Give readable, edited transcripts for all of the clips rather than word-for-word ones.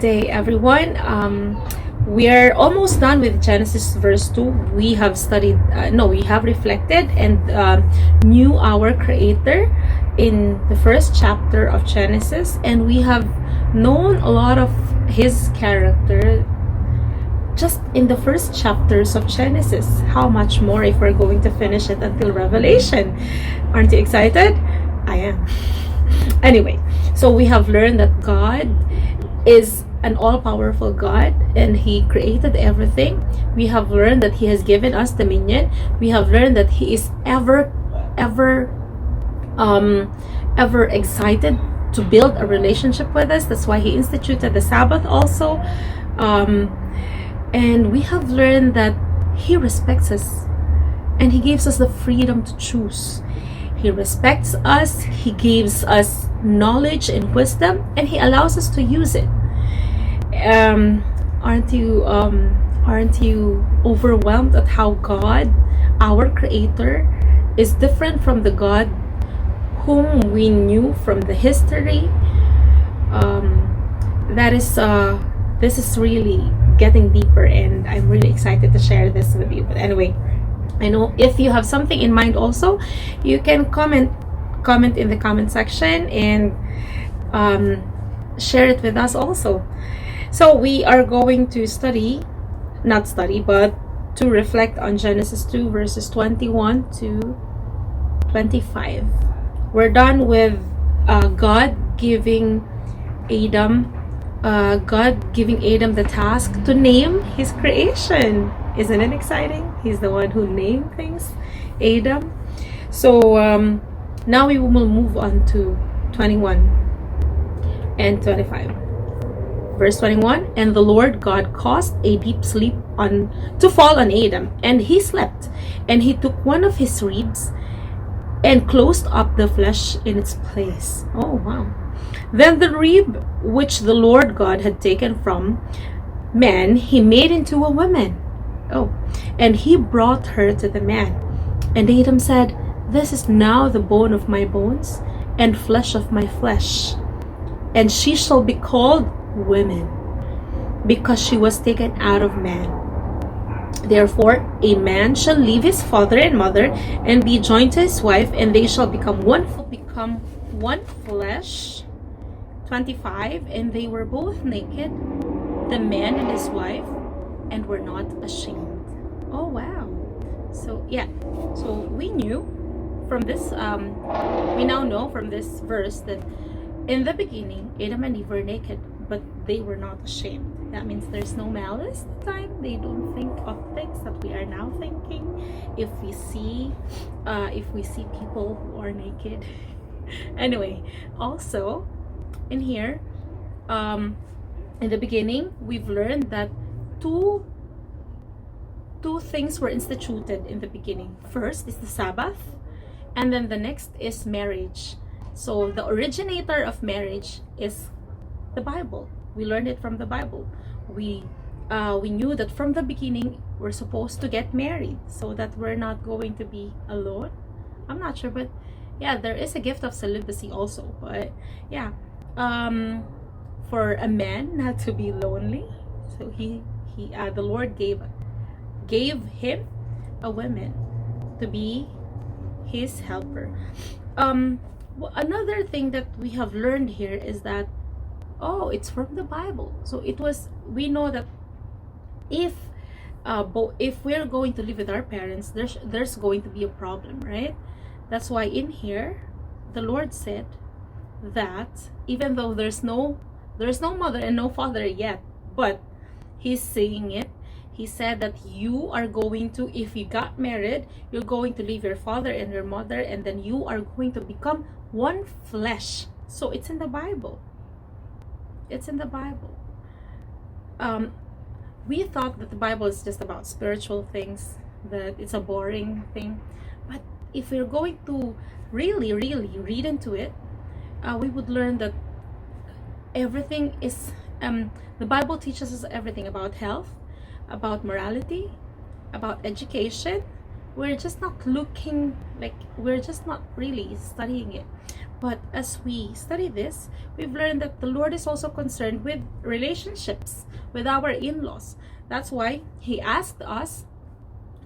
day, everyone. We're almost done with Genesis verse 2. We have studied, we have reflected and knew our Creator in the first chapter of Genesis, and we have known a lot of His character just in the first chapters of Genesis. How much more if we're going to finish it until Revelation? Aren't you excited? I am. Anyway, so we have learned that God is an all-powerful God and He created everything. We have learned that He has given us dominion. We have learned that He is ever excited to build a relationship with us. That's why He instituted the Sabbath also. And we have learned that He respects us and He gives us the freedom to choose. He respects us, He gives us knowledge and wisdom, and He allows us to use it. Aren't you overwhelmed at how God, our Creator, is different from the God whom we knew from the history? This is really getting deeper, and I'm really excited to share this with you. But anyway, I know if you have something in mind also, you can comment in the comment section and share it with us also. So we are going to but to reflect on Genesis 2 verses 21 to 25. We're done with God giving Adam the task to name his creation. Isn't it exciting? He's the one who named things, Adam. So now we will move on to 21 and 25. Verse 21, and the Lord God caused a deep sleep to fall on Adam, and he slept. And he took one of his ribs and closed up the flesh in its place. Oh, wow. Then the rib which the Lord God had taken from man, he made into a woman. Oh, and he brought her to the man. And Adam said, this is now the bone of my bones and flesh of my flesh. And she shall be called woman, because she was taken out of man. Therefore, a man shall leave his father and mother and be joined to his wife, and they shall become one flesh. 25, and they were both naked, the man and his wife, and were not ashamed. Oh wow. So we knew from this we now know from this verse that in the beginning Adam and Eve were naked, but they were not ashamed. That means there's no malice at the time. They don't think of things that we are now thinking. If we see people who are naked. Anyway, also in here, in the beginning, we've learned that two things were instituted in the beginning. First is the Sabbath, and then the next is marriage. So the originator of marriage is the Bible. We learned it from the Bible. We knew that from the beginning we're supposed to get married so that we're not going to be alone. I'm not sure, but yeah, there is a gift of celibacy also. But yeah, for a man not to be lonely, so the Lord gave him a woman to be his helper. Another thing that we have learned here is that it's from the Bible. So we know that if we're going to live with our parents, there's going to be a problem, right? That's why in here the Lord said that even though there's no mother and no father yet, but He's saying it. He said that you are going to, if you got married, you're going to leave your father and your mother, and then you are going to become one flesh. So it's in the Bible. It's in the Bible. We thought that the Bible is just about spiritual things, that it's a boring thing. But if we're going to really, really read into it, we would learn that everything is, the Bible teaches us everything about health, about morality, about education. We're just not really studying it. But as we study this, we've learned that the Lord is also concerned with relationships with our in-laws. That's why He asked us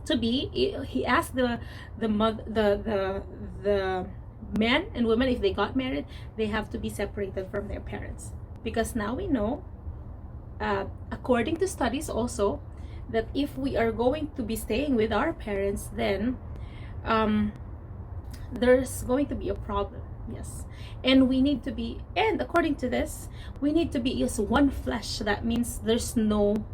to be. He asked the men and women, if they got married, they have to be separated from their parents, because now we know, according to studies also, that if we are going to be staying with our parents, then there's going to be a problem. Yes, and we need to be, and according to this, we need to be as one flesh. That means there's no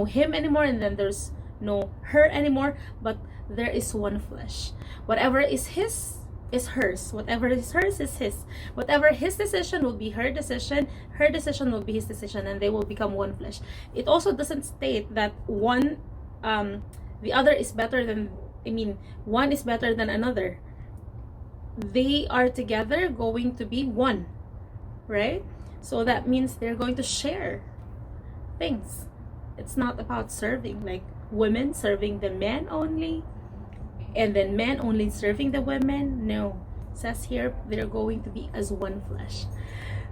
him anymore, and then there's no her anymore, but there is one flesh. Whatever is his is hers, whatever is hers is his, whatever his decision will be her decision will be his decision, and they will become one flesh. It also doesn't state that one the other is better than, one is better than another. They are together going to be one, right? So that means they're going to share things. It's not about serving, like women serving the men only, and then men only serving the women. No, it says here they're going to be as one flesh.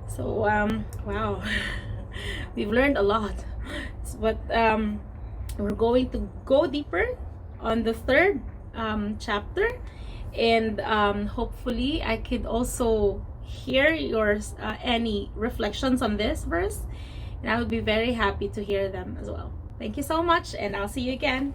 So wow, we've learned a lot, but we're going to go deeper on the third chapter, and hopefully I could also hear your any reflections on this verse, and I would be very happy to hear them as well. Thank you so much, and I'll see you again.